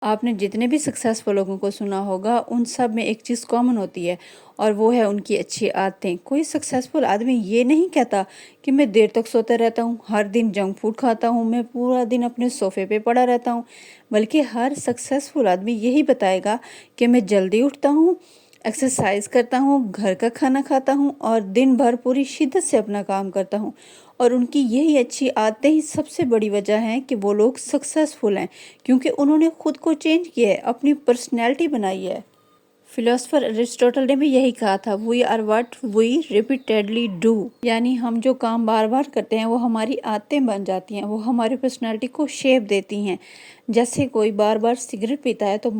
آپ نے جتنے بھی سکسیسفل لوگوں کو سنا ہوگا ان سب میں ایک چیز کامن ہوتی ہے، اور وہ ہے ان کی اچھی عادتیں۔ کوئی سکسیسفل آدمی یہ نہیں کہتا کہ میں دیر تک سوتا رہتا ہوں، ہر دن جنک فوڈ کھاتا ہوں، میں پورا دن اپنے صوفے پہ پڑا رہتا ہوں، بلکہ ہر سکسیسفل آدمی یہی بتائے گا کہ میں جلدی اٹھتا ہوں، ایکسرسائز کرتا ہوں، گھر کا کھانا کھاتا ہوں اور دن بھر پوری شدت سے اپنا کام کرتا ہوں۔ اور ان کی یہی اچھی عادتیں ہی سب سے بڑی وجہ ہیں کہ وہ لوگ سکسیسفل ہیں، کیونکہ انہوں نے خود کو چینج کیا ہے، اپنی پرسنالٹی بنائی ہے۔ فلاسفر ارسطوٹل نے بھی یہی کہا تھا، "we are what we repeatedly do", یعنی ہم جو کام بار بار کرتے ہیں وہ ہماری عادتیں بن جاتی ہیں، وہ ہماری پرسنالٹی کو شیپ دیتی ہیں۔ جیسے کوئی بار بار سگریٹ پیتا ہے تو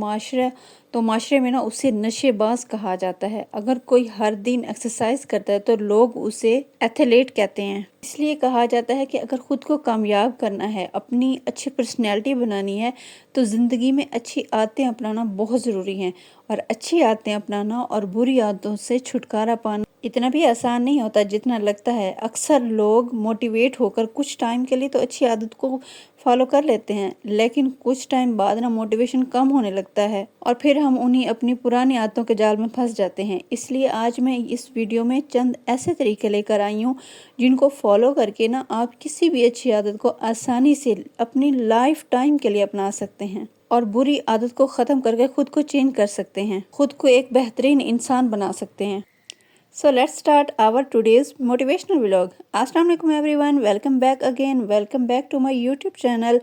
معاشرے میں اسے نشے باز کہا جاتا ہے۔ اگر کوئی ہر دن ایکسرسائز کرتا ہے تو لوگ اسے ایتھلیٹ کہتے ہیں۔ اس لیے کہا جاتا ہے کہ اگر خود کو کامیاب کرنا ہے، اپنی اچھی پرسنالٹی بنانی ہے، تو زندگی میں اچھی عادتیں اپنانا بہت ضروری ہیں۔ اور اچھی عادتیں اپنانا اور بری عادتوں سے چھٹکارا پانا اتنا بھی آسان نہیں ہوتا جتنا لگتا ہے۔ اکثر لوگ موٹیویٹ ہو کر کچھ ٹائم کے لیے تو اچھی عادت کو فالو کر لیتے ہیں، لیکن کچھ ٹائم بعد موٹیویشن کم ہونے لگتا ہے اور پھر ہم انہیں اپنی پرانی عادتوں کے جال میں پھنس جاتے ہیں۔ اس لیے آج میں اس ویڈیو میں چند ایسے طریقے لے کر آئی ہوں جن کو فالو کر کے آپ کسی بھی اچھی عادت کو آسانی سے اپنی لائف ٹائم کے لیے اپنا سکتے ہیں اور بری عادت کو ختم کر کے خود کو چینج کر سکتے ہیں، خود کو ایک بہترین انسان بنا سکتے ہیں۔ So let's start our today's motivational vlog. Assalamu alaikum everyone, welcome back again, welcome back to my YouTube channel.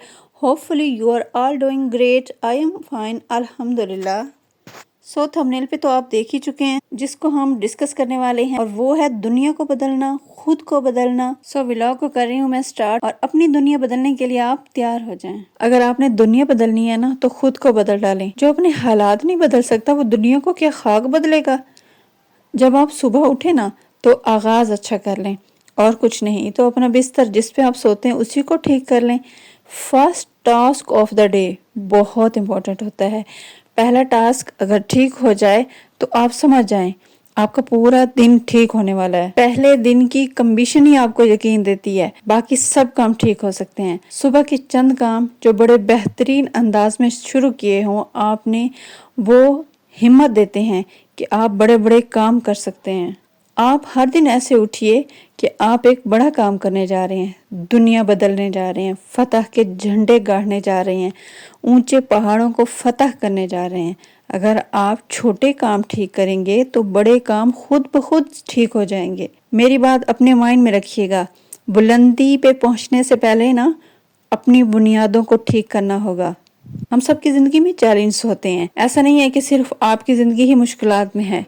Hopefully you are all doing great. I am fine, alhamdulillah. So thumbnail پہ تو آپ دیکھ ہی چکے ہیں جس کو ہم discuss کرنے والے ہیں، اور وہ ہے دنیا کو بدلنا، خود کو بدلنا۔ سو ولاگ کو کر رہی ہوں میں سٹارٹ، اور اپنی دنیا بدلنے کے لیے آپ تیار ہو جائیں۔ اگر آپ نے دنیا بدلنی ہے تو خود کو بدل ڈالیں۔ جو اپنے حالات نہیں بدل سکتا وہ دنیا کو کیا خاک بدلے گا؟ جب آپ صبح اٹھیں تو آغاز اچھا کر لیں، اور کچھ نہیں تو اپنا بستر جس پہ آپ سوتے ہیں اسی کو ٹھیک کر لیں۔ First task of the day بہت امپورٹنٹ ہوتا ہے۔ پہلا ٹاسک اگر ٹھیک ہو جائے تو آپ سمجھ جائیں آپ کا پورا دن ٹھیک ہونے والا ہے۔ پہلے دن کی کمبیشن ہی آپ کو یقین دیتی ہے، باقی سب کام ٹھیک ہو سکتے ہیں۔ صبح کے چند کام جو بڑے بہترین انداز میں شروع کیے ہوں آپ نے، وہ ہمت دیتے ہیں کہ آپ بڑے بڑے کام کر سکتے ہیں۔ آپ ہر دن ایسے اٹھیے کہ آپ ایک بڑا کام کرنے جا رہے ہیں، دنیا بدلنے جا رہے ہیں، فتح کے جھنڈے گاڑنے جا رہے ہیں، اونچے پہاڑوں کو فتح کرنے جا رہے ہیں۔ اگر آپ چھوٹے کام ٹھیک کریں گے تو بڑے کام خود بخود ٹھیک ہو جائیں گے۔ میری بات اپنے مائنڈ میں رکھیے گا، بلندی پہ پہنچنے سے پہلے اپنی بنیادوں کو ٹھیک کرنا ہوگا۔ ہم سب کی زندگی میں چیلنجز ہوتے ہیں، ایسا نہیں ہے کہ صرف آپ کی زندگی ہی مشکلات میں ہے،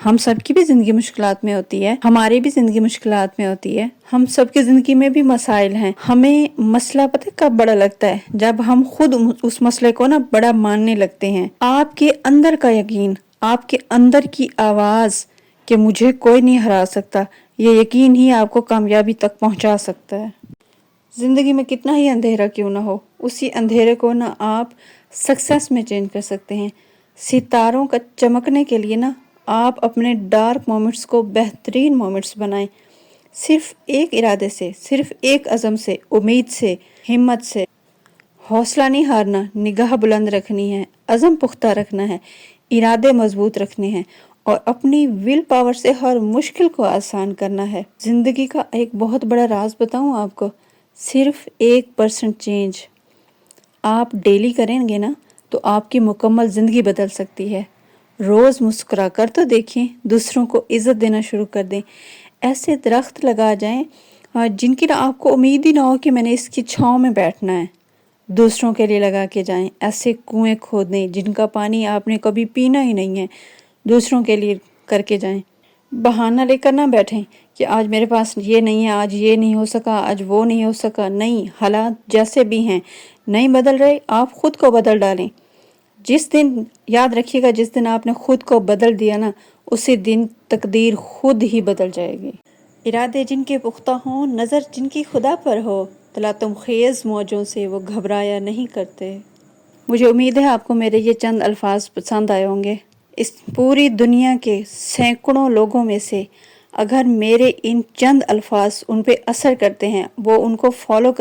ہم سب کی بھی زندگی مشکلات میں ہوتی ہے، ہماری بھی زندگی مشکلات میں ہوتی ہے، ہم سب کی زندگی میں بھی مسائل ہیں۔ ہمیں مسئلہ پتہ کب بڑا لگتا ہے؟ جب ہم خود اس مسئلے کو بڑا ماننے لگتے ہیں۔ آپ کے اندر کا یقین، آپ کے اندر کی آواز کہ مجھے کوئی نہیں ہرا سکتا، یہ یقین ہی آپ کو کامیابی تک پہنچا سکتا ہے۔ زندگی میں کتنا ہی اندھیرا کیوں نہ ہو، اسی اندھیرے کو آپ سکسیس میں چینج کر سکتے ہیں۔ ستاروں کا چمکنے کے لیے آپ اپنے ڈارک مومنٹس کو بہترین مومنٹس بنائیں۔ صرف ایک ارادے سے، صرف ایک عزم سے، امید سے، ہمت سے۔ حوصلہ نہیں ہارنا، نگاہ بلند رکھنی ہے، عزم پختہ رکھنا ہے، ارادے مضبوط رکھنے ہیں، اور اپنی ول پاور سے ہر مشکل کو آسان کرنا ہے۔ زندگی کا ایک بہت بڑا راز بتاؤں آپ کو، صرف 1% چینج آپ ڈیلی کریں گے تو آپ کی مکمل زندگی بدل سکتی ہے۔ روز مسکرا کر تو دیکھیں، دوسروں کو عزت دینا شروع کر دیں۔ ایسے درخت لگا جائیں جن کی آپ کو امید ہی نہ ہو کہ میں نے اس کی چھاؤں میں بیٹھنا ہے، دوسروں کے لیے لگا کے جائیں۔ ایسے کنویں کھود دیں جن کا پانی آپ نے کبھی پینا ہی نہیں ہے، دوسروں کے لیے کر کے جائیں۔ بہانہ لے کر نہ بیٹھیں کہ آج میرے پاس یہ نہیں ہے، آج یہ نہیں ہو سکا، آج وہ نہیں ہو سکا۔ نہیں، حالات جیسے بھی ہیں نہیں بدل رہے، آپ خود کو بدل ڈالیں۔ جس دن، یاد رکھیے گا، جس دن آپ نے خود کو بدل دیا اسی دن تقدیر خود ہی بدل جائے گی۔ ارادے جن کے پختہ ہوں، نظر جن کی خدا پر ہو، تلاطم خیز موجوں سے وہ گھبرایا نہیں کرتے۔ مجھے امید ہے آپ کو میرے یہ چند الفاظ پسند آئے ہوں گے۔ اس پوری دنیا کے سینکڑوں لوگوں میں سے اگر میرے ان چند الفاظ ان پہ اثر کرتے ہیں، وہ ان کو فالو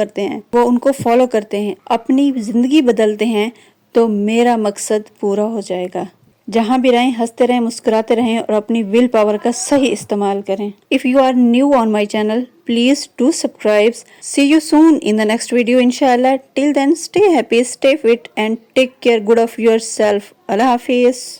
کرتے ہیں، اپنی زندگی بدلتے ہیں، تو میرا مقصد پورا ہو جائے گا۔ جہاں بھی رہیں ہنستے رہیں، مسکراتے رہیں اور اپنی ول پاور کا صحیح استعمال کریں۔ If you are new on my channel, please do subscribe. See you soon in the next video inshallah. Till then, stay happy, stay fit and take care good of yourself. Allah Hafiz.